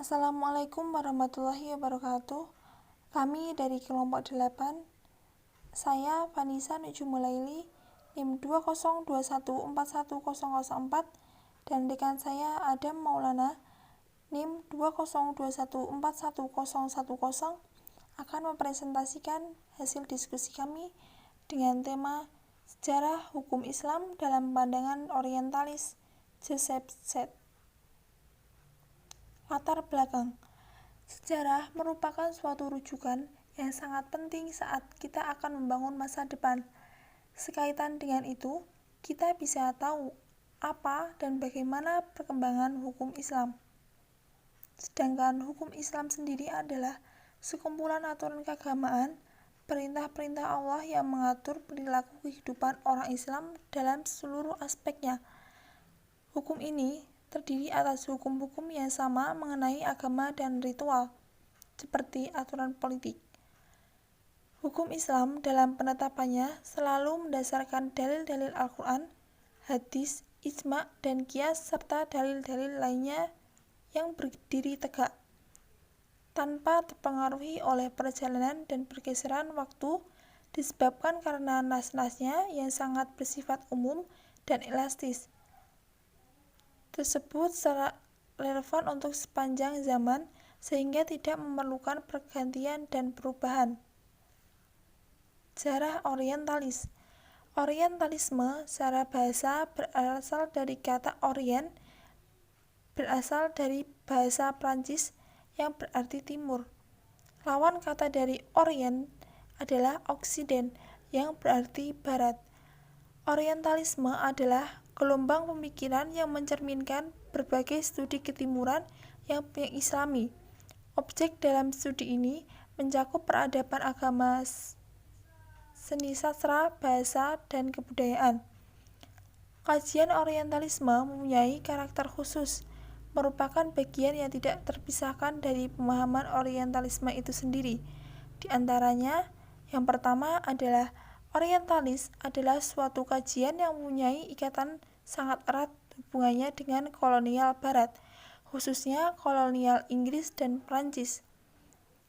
Assalamualaikum warahmatullahi wabarakatuh. Kami dari kelompok 8, saya Vanisa Nujumulaili, NIM 202141004, dan rekan saya Adam Maulana, NIM 202141010, akan mempresentasikan hasil diskusi kami dengan tema Sejarah Hukum Islam dalam Pandangan Orientalis Joseph Seth. Latar belakang. Sejarah merupakan suatu rujukan yang sangat penting saat kita akan membangun masa depan. Sekaitan dengan itu, kita bisa tahu apa dan bagaimana perkembangan hukum Islam. Sedangkan hukum Islam sendiri adalah sekumpulan aturan keagamaan, perintah-perintah Allah yang mengatur perilaku kehidupan orang Islam dalam seluruh aspeknya. Hukum ini terdiri atas hukum-hukum yang sama mengenai agama dan ritual, seperti aturan politik. Hukum Islam dalam penetapannya selalu mendasarkan dalil-dalil Al-Quran, hadis, ijma, dan qiyas serta dalil-dalil lainnya yang berdiri tegak, tanpa terpengaruhi oleh perjalanan dan pergeseran waktu disebabkan karena nas-nasnya yang sangat bersifat umum dan elastis, tersebut secara relevan untuk sepanjang zaman sehingga tidak memerlukan pergantian dan perubahan. Sejarah orientalis. Orientalisme secara bahasa berasal dari kata orient, berasal dari bahasa Prancis yang berarti timur. Lawan kata dari orient adalah Oksiden yang berarti barat. Orientalisme adalah gelombang pemikiran yang mencerminkan berbagai studi ketimuran yang islami. Objek dalam studi ini mencakup peradaban agama, seni sastra, bahasa, dan kebudayaan. Kajian orientalisme mempunyai karakter khusus, merupakan bagian yang tidak terpisahkan dari pemahaman orientalisme itu sendiri. Di antaranya, yang pertama adalah orientalis adalah suatu kajian yang mempunyai ikatan sangat erat hubungannya dengan kolonial barat, khususnya kolonial Inggris dan Prancis.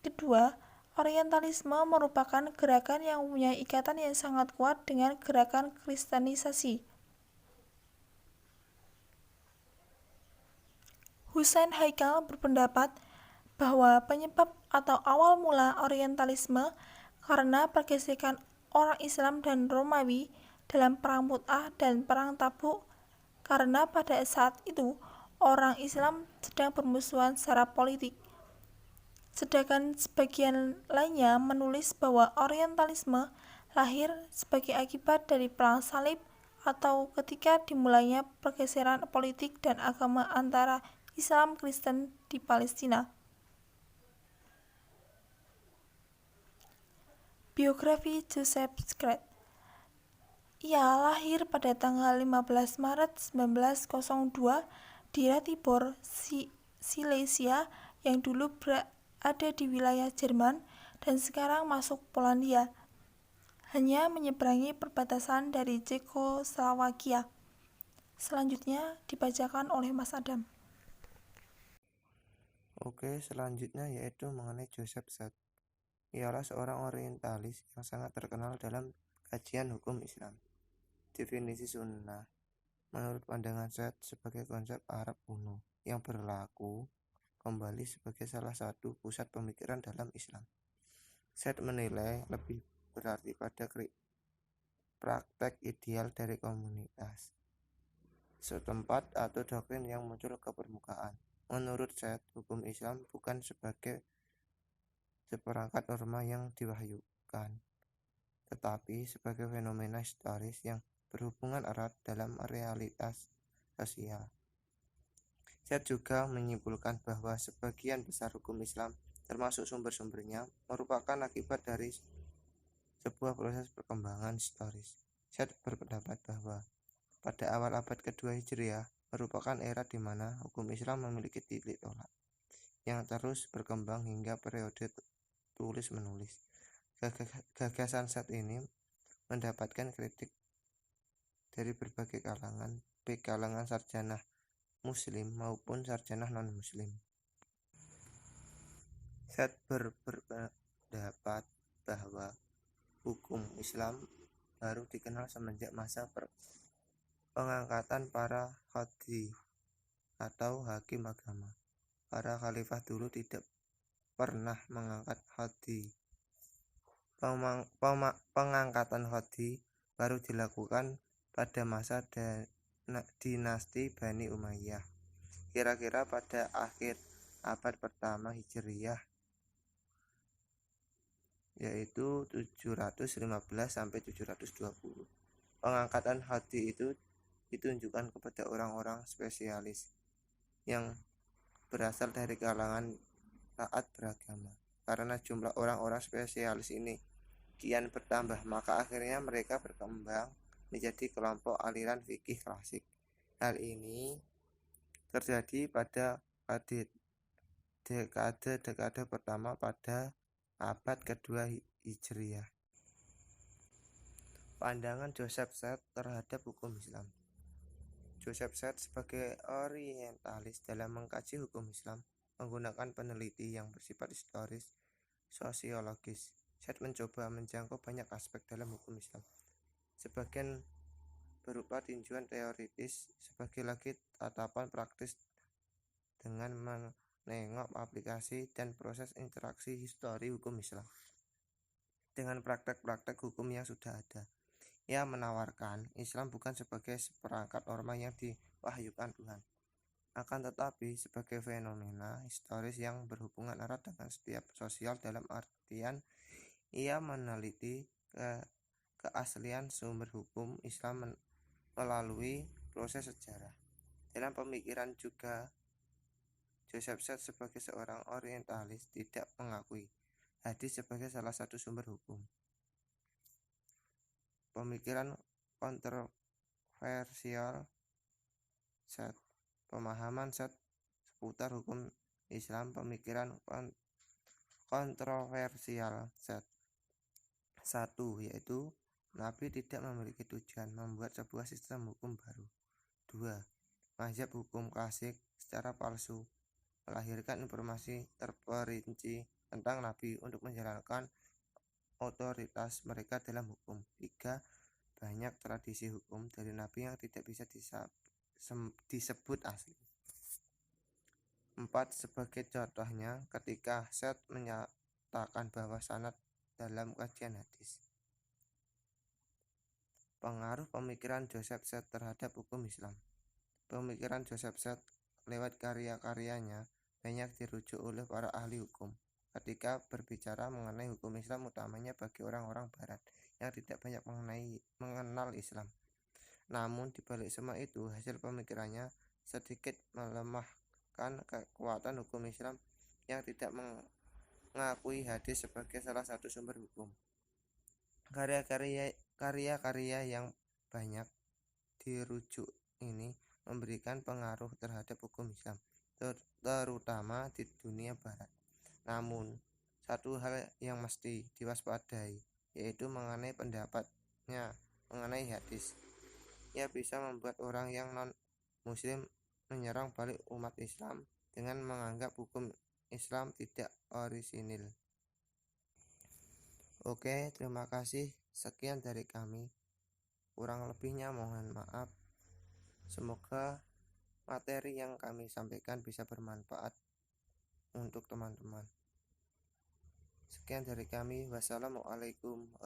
Kedua, orientalisme merupakan gerakan yang mempunyai ikatan yang sangat kuat dengan gerakan kristenisasi. Hussein Haikal berpendapat bahwa penyebab atau awal mula orientalisme karena pergesekan orang Islam dan Romawi dalam Perang Mu'tah dan Perang Tabuk, karena pada saat itu orang Islam sedang bermusuhan secara politik. Sedangkan sebagian lainnya menulis bahwa orientalisme lahir sebagai akibat dari Perang Salib atau ketika dimulainya pergeseran politik dan agama antara Islam Kristen di Palestina. Biografi Joseph Seth. Ia lahir pada tanggal 15 Maret 1902 di Ratibor, Silesia yang dulu berada di wilayah Jerman dan sekarang masuk Polandia, hanya menyeberangi perbatasan dari Cekoslowakia. Selanjutnya dibacakan oleh Mas Adam. Oke, selanjutnya yaitu mengenai Joseph Seth. Ialah seorang orientalis yang sangat terkenal dalam kajian hukum Islam. Definisi sunnah menurut pandangan Seth sebagai konsep Arab kuno yang berlaku kembali sebagai salah satu pusat pemikiran dalam Islam. Seth menilai lebih berarti pada praktek ideal dari komunitas setempat atau doktrin yang muncul ke permukaan. Menurut Seth, hukum Islam bukan sebagai seperangkat norma yang diwahyukan, tetapi sebagai fenomena historis yang berhubungan erat dalam realitas sosial. Seth juga menyimpulkan bahwa sebagian besar hukum Islam, termasuk sumber-sumbernya, merupakan akibat dari sebuah proses perkembangan historis. Seth berpendapat bahwa pada awal abad kedua Hijriah merupakan era di mana hukum Islam memiliki titik tolak yang terus berkembang hingga periode tulis-menulis. Gagasan Seth ini mendapatkan kritik dari berbagai kalangan, baik kalangan sarjana muslim maupun sarjana non-muslim. Said berpendapat bahwa hukum Islam baru dikenal semenjak masa pengangkatan para qadhi atau hakim agama. Para khalifah dulu tidak pernah mengangkat qadhi. Pengangkatan qadhi baru dilakukan pada masa dinasti Bani Umayyah, kira-kira pada akhir abad pertama Hijriyah, yaitu 715 sampai 720. Pengangkatan qadhi itu ditunjukkan kepada orang-orang spesialis yang berasal dari kalangan taat beragama. Karena jumlah orang-orang spesialis ini kian bertambah, maka akhirnya mereka berkembang menjadi kelompok aliran fikih klasik. Hal ini terjadi pada dekade pertama pada abad kedua Hijriyah. Pandangan Joseph Said terhadap hukum Islam. Joseph Said sebagai orientalis dalam mengkaji hukum Islam menggunakan peneliti yang bersifat historis, sosiologis. Said mencoba menjangkau banyak aspek dalam hukum Islam. Sebagian berupa tinjauan teoritis, sebagian lagi tatapan praktis dengan menengok aplikasi dan proses interaksi histori hukum Islam dengan praktek-praktek hukum yang sudah ada. Ia menawarkan Islam bukan sebagai seperangkat norma yang diwahyukan Tuhan, akan tetapi sebagai fenomena historis yang berhubungan erat dengan setiap sosial. Dalam artian, ia meneliti keaslian sumber hukum Islam melalui proses sejarah. Dalam pemikiran juga, Joseph Said sebagai seorang orientalis tidak mengakui hadis sebagai salah satu sumber hukum. Pemikiran kontroversial Said. Pemahaman Said seputar hukum Islam. Pemikiran kontroversial Said. 1. Yaitu Nabi tidak memiliki tujuan membuat sebuah sistem hukum baru. 2. Mazhab hukum klasik secara palsu melahirkan informasi terperinci tentang Nabi untuk menjalankan otoritas mereka dalam hukum. 3. Banyak tradisi hukum dari Nabi yang tidak bisa disebut asli. 4. Sebagai contohnya, ketika Said menyatakan bahwa sanad dalam kajian hadis. Pengaruh pemikiran Joseph Said terhadap hukum Islam. Pemikiran Joseph Said lewat karya-karyanya banyak dirujuk oleh para ahli hukum ketika berbicara mengenai hukum Islam, utamanya bagi orang-orang Barat yang tidak banyak mengenal Islam. Namun dibalik semua itu, hasil pemikirannya sedikit melemahkan kekuatan hukum Islam yang tidak mengakui hadis sebagai salah satu sumber hukum. Karya-karya yang banyak dirujuk ini memberikan pengaruh terhadap hukum Islam, terutama di dunia Barat. Namun, satu hal yang mesti diwaspadai, yaitu mengenai pendapatnya mengenai hadis. Ia bisa membuat orang yang non-muslim menyerang balik umat Islam dengan menganggap hukum Islam tidak orisinil. Oke, terima kasih. Sekian dari kami. Kurang lebihnya mohon maaf. Semoga materi yang kami sampaikan bisa bermanfaat untuk teman-teman. Sekian dari kami. Wassalamualaikum.